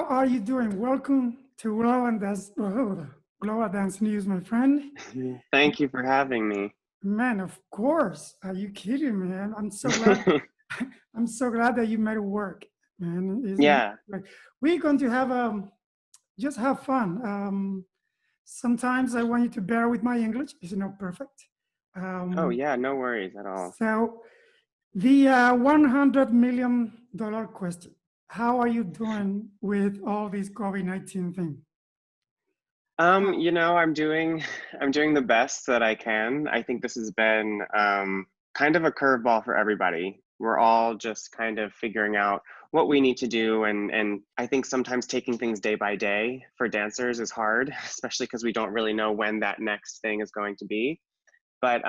How are you doing? Welcome to Global Dance News, my friend. Thank you for having me. Man, of course. Are you kidding me? I'm so glad. I'm so glad that you made it work, man. Yeah. Like we're going to have just have fun. Sometimes I want you to bear with my English. It's not perfect. Oh, Um, yeah, no worries at all. so the $100 million question. How are you doing with all this COVID-19 thing? I'm doing the best that I can. I think this has been kind of a curveball for everybody. We're all just kind of figuring out what we need to do, and I think sometimes taking things day by day for dancers is hard, especially because we don't really know when that next thing is going to be. But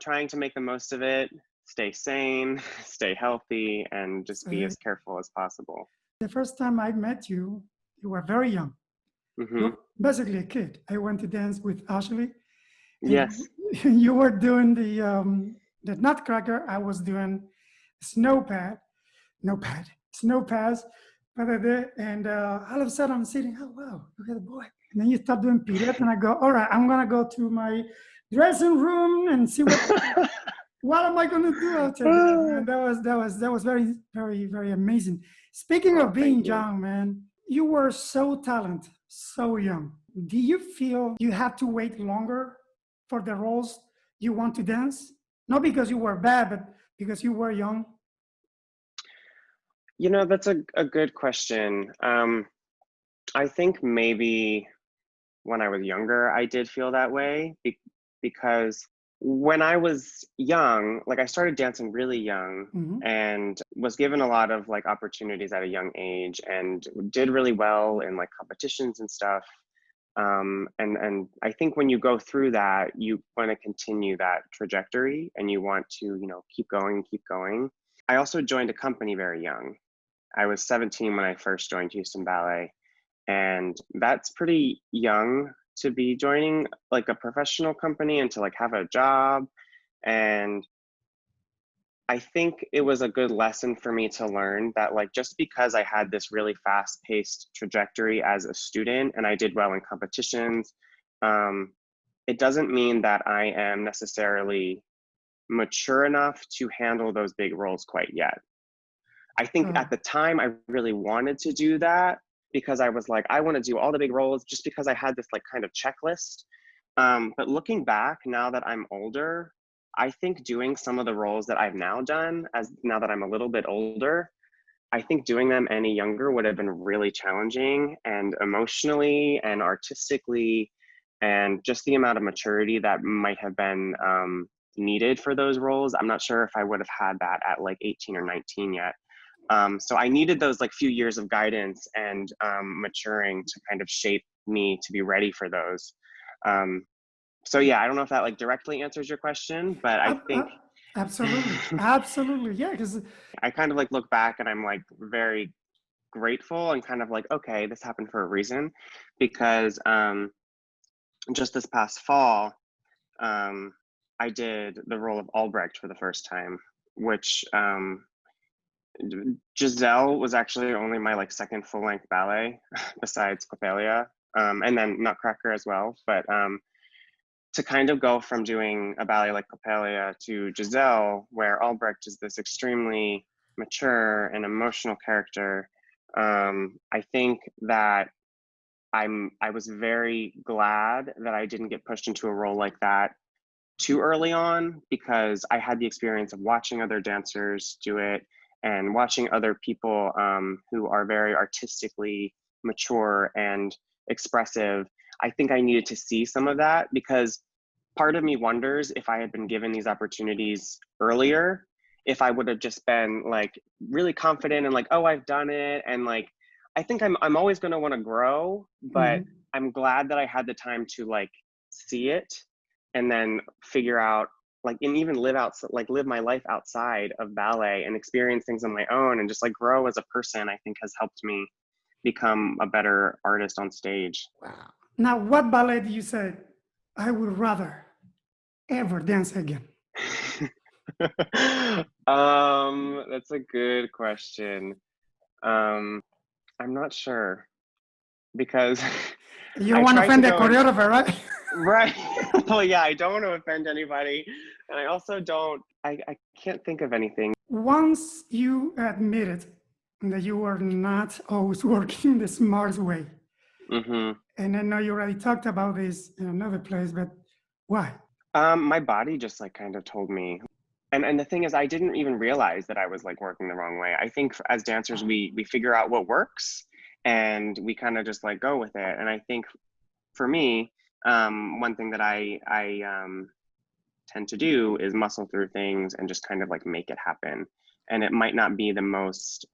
trying to make the most of it, stay sane, stay healthy, and just be So as careful as possible. the first time I met you, you were very young. Hmm. You're basically a kid. I went to dance with Ashley, and Yes. you were doing the Nutcracker. I was doing snow pad, no pad, snow pads. And all of a sudden I'm sitting, oh wow, look at the boy. And then you start doing pirouette, and I go, all right, I'm gonna go to my dressing room and see what am I gonna do after that, man. That was very, very, very amazing. Speaking Oh, of thank being you. young, man, you were so talented, so young. Do you feel you had to wait longer for the roles you want to dance? Not because you were bad, but because you were young. That's a good question. I think maybe when I was younger, I did feel that way because when I was young, like I started dancing really young Mhm. and was given a lot of like opportunities at a young age and did really well in like competitions and stuff. And I think when you go through that, you want to continue that trajectory and you want to, keep going, keep going. I also joined a company very young. I was 17 when I first joined Houston Ballet, and that's pretty young to be joining like a professional company and to like have a job. And I think it was a good lesson for me to learn that like just because I had this really fast-paced trajectory as a student and I did well in competitions, um, it doesn't mean that I am necessarily mature enough to handle those big roles quite yet. I think Uh, at the time I really wanted to do that because I was like, I want to do all the big roles just because I had this like kind of checklist. But looking back now that I'm older, I think doing some of the roles that I've now done, as now that I'm a little bit older, I think doing them any younger would have been really challenging and emotionally and artistically, and just the amount of maturity that might have been needed for those roles. I'm not sure if I would have had that at like 18 or 19 yet. So I needed those like few years of guidance and maturing to kind of shape me to be ready for those. Um, so yeah, I don't know if that like directly answers your question, but I ab- think ab- absolutely, absolutely, yeah. Because I kind of like look back and I'm like very grateful and kind of like, okay, this happened for a reason, because just this past fall, um, I did the role of Albrecht for the first time, which Giselle was actually only my like second full length ballet besides Coppelia, and then Nutcracker as well. But to kind of go from doing a ballet like Coppelia to Giselle, where Albrecht is this extremely mature and emotional character, I think that I was very glad that I didn't get pushed into a role like that too early on, because I had the experience of watching other dancers do it and watching other people who are very artistically mature and expressive. I think I needed to see some of that because part of me wonders if I had been given these opportunities earlier, if I would have just been like really confident and like, oh, I've done it. And like, I think I'm always going to want to grow, but Mhm. I'm glad that I had the time to like see it and then figure out like, and even live my life outside of ballet and experience things on my own and just like grow as a person, I think has helped me become a better artist on stage. Wow. Now, what ballet do you say I would rather ever dance again? That's a good question. Um, I'm not sure because You don't I want to tried to offend the go in, choreographer, right? right. Well, yeah, I don't want to offend anybody. And I also I can't think of anything. Once you admitted that you were not always working the smartest way, Hmm. and I know you already talked about this in another place, but why? My body just like kind of told me. And the thing is, I didn't even realize that I was like working the wrong way. I think as dancers, we figure out what works and we kind of just like go with it. And I think for me, one thing that I tend to do is muscle through things and just kind of like make it happen. And it might not be the most,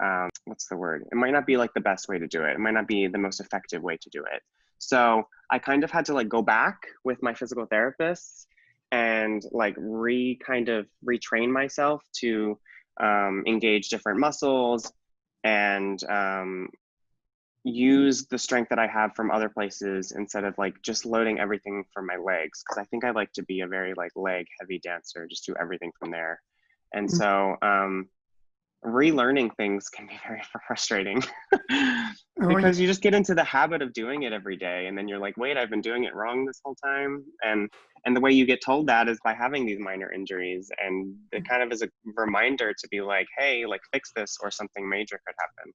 what's the word? It might not be like the best way to do it. It might not be the most effective way to do it. So I kind of had to like go back with my physical therapists and like kind of retrain myself to engage different muscles and use the strength that I have from other places instead of like just loading everything from my legs. Cause I think I like to be a very like leg heavy dancer, just do everything from there. And so relearning things can be very frustrating Oh, yeah. because you just get into the habit of doing it every day. And then you're like, wait, I've been doing it wrong this whole time. And the way you get told that is by having these minor injuries. And it kind of is a reminder to be like, hey, like fix this or something major could happen.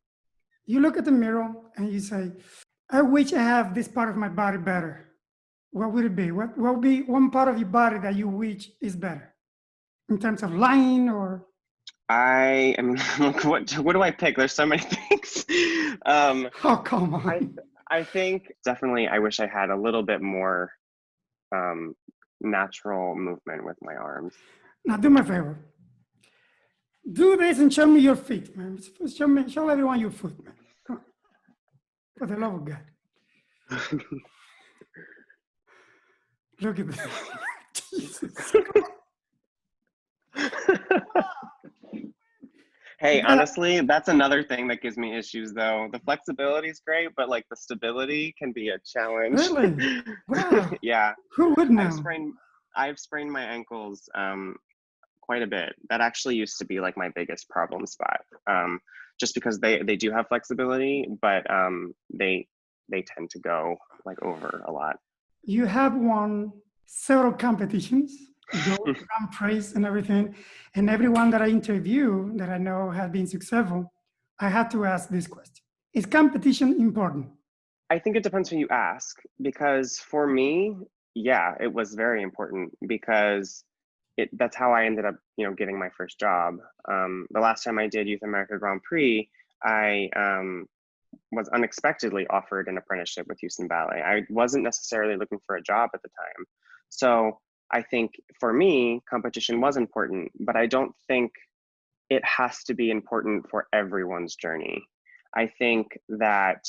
You look at the mirror and you say, I wish I have this part of my body better. What would it be? What would be one part of your body that you wish is better in terms of line or? I mean, like, what do I pick? There's so many things. Oh, come I on. I think definitely I wish I had a little bit more um, natural movement with my arms. Now do me a favor. Do this and show me your feet, man. Show everyone your foot, man. Come on. For the love of God. Look at that. Jesus. Hey, honestly, that's another thing that gives me issues though. The flexibility is great, but like the stability can be a challenge. Really? Wow. Yeah, Who would I've know? sprained I've sprained my ankles quite a bit. That actually used to be like my biggest problem spot. Just because they do have flexibility, but they tend to go like over a lot. You have won several competitions, gold, Grand Prix, and everything. And everyone that I interview that I know has been successful, I had to ask this question: is competition important? I think it depends who you ask because for me, yeah, it was very important because that's how I ended up, getting my first job. The last time I did Youth America Grand Prix, I was unexpectedly offered an apprenticeship with Houston Ballet. I wasn't necessarily looking for a job at the time. So I think for me, competition was important, but I don't think it has to be important for everyone's journey. I think that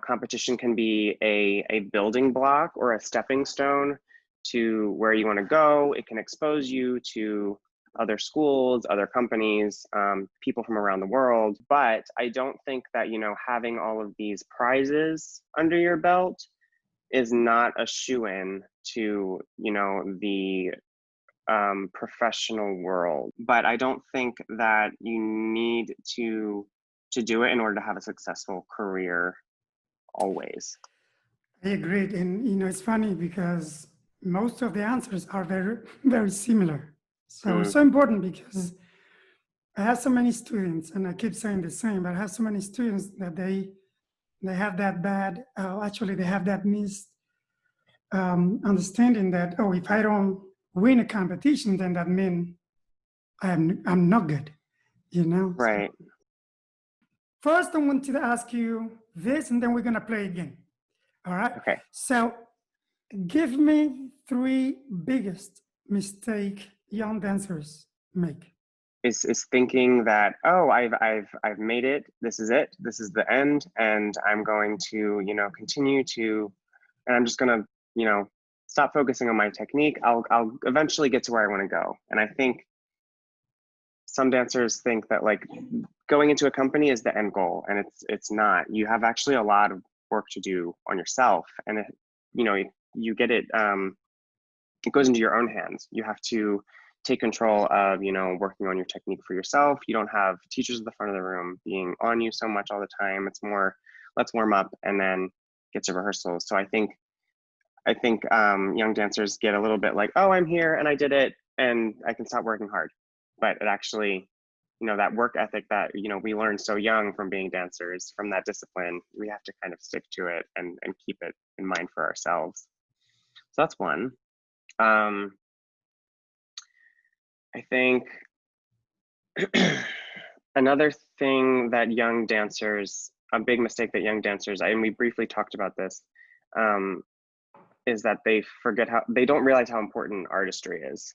competition can be a building block or a stepping stone to where you want to go. It can expose you to other schools, other companies, people from around the world. But I don't think that having all of these prizes under your belt is not a shoe-in to the professional world. But I don't think that you need to do it in order to have a successful career always. I agreed. And it's funny because most of the answers are very, very similar. So it's Mm, so important because I have so many students, and I keep saying the same, but I have so many students that they have that bad, actually they have that missed understanding that, oh, if I don't win a competition, then that means I'm not good, So right. first, I want to ask you this, and then we're gonna play again. All right. Okay. So give me three biggest mistake young dancers make. Is thinking that, oh, I've made it. This is it. This is the end, and I'm going to continue to, and I'm just gonna stop focusing on my technique. I'll eventually get to where I want to go. And I think some dancers think that like going into a company is the end goal, and it's not. You have actually a lot of work to do on yourself, and you get it. It goes into your own hands. You have to take control of, working on your technique for yourself. You don't have teachers at the front of the room being on you so much all the time. It's more, let's warm up and then get to rehearsals. So I think young dancers get a little bit like, oh, I'm here and I did it and I can stop working hard. But it actually, that work ethic that, we learned so young from being dancers, from that discipline, we have to kind of stick to it and keep it in mind for ourselves. So that's one. I think another thing that young dancers, a big mistake that young dancers, and we briefly talked about this, is that they don't realize how important artistry is.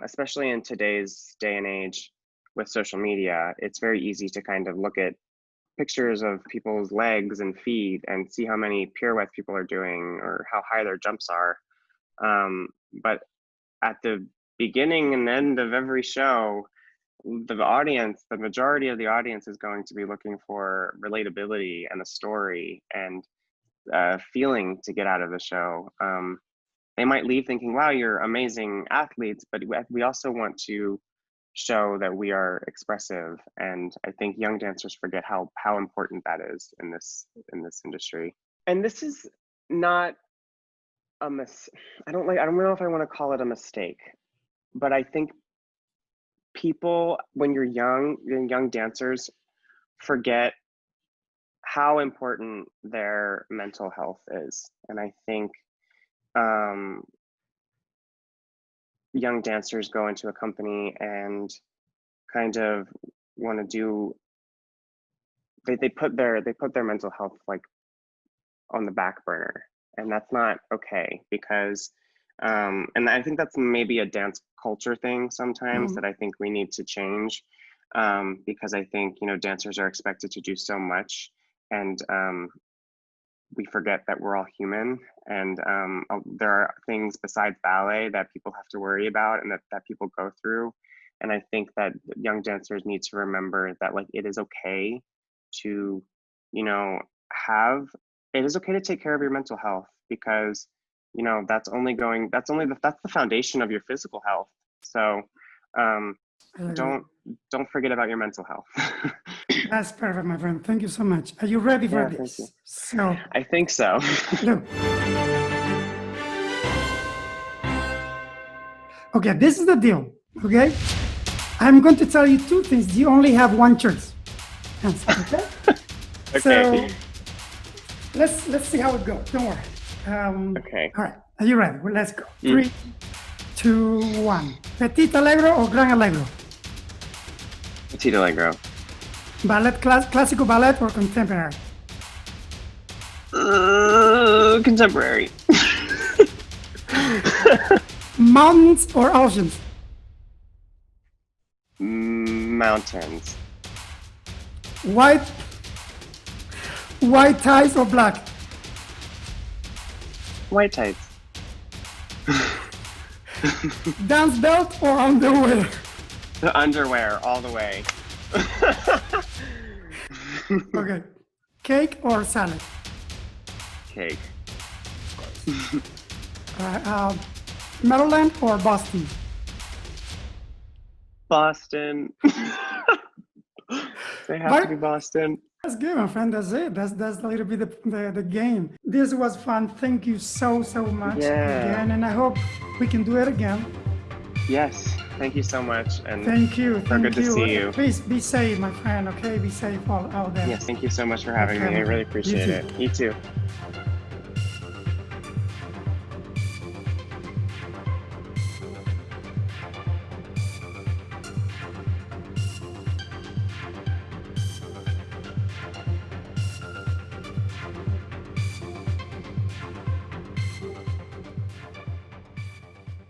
Especially in today's day and age with social media, it's very easy to kind of look at pictures of people's legs and feet and see how many pirouettes people are doing or how high their jumps are. But at the beginning and end of every show, the majority of the audience is going to be looking for relatability and a story and feeling to get out of the show. They might leave thinking, wow, you're amazing athletes, but we also want to show that we are expressive. And I think young dancers forget how important that is in this industry. And this is not I don't know if I want to call it a mistake, but I think people, when you're young dancers, forget how important their mental health is. And I think young dancers go into a company and kind of want to do, they put their mental health like on the back burner, and that's not okay, because and I think that's maybe a dance culture thing sometimes that I think we need to change, because I think dancers are expected to do so much, and we forget that we're all human, and there are things besides ballet that people have to worry about and that people go through. And I think that young dancers need to remember that it is okay to, it is okay to take care of your mental health, because that's the foundation of your physical health. So don't forget about your mental health. That's perfect, my friend. Thank you so much. Are you ready for this? Thank you. So I think so. Look. Okay, this is the deal. Okay, I'm going to tell you two things. You only have one choice. Okay. Okay. So let's see how it goes. Don't worry. Okay. All right. Are you ready? Well, let's go. 3, 2, 1. Petit allegro or gran allegro? Petit allegro. Ballet, classical ballet or contemporary? Contemporary. Mountains or oceans? Mountains. White ties or black? White tights. Dance belt or underwear? The underwear, all the way. Okay. Cake or salad? Cake. Maryland or Boston? Boston. They have to be Boston. That's good, my friend. That's it. That's a little bit the game. This was fun. Thank you so much again, and I hope we can do it again. Yes. Thank you so much. And thank you. Good to see you. Please be safe, my friend. Okay, be safe out there. Yes. Thank you so much for having me. I really appreciate it. You too.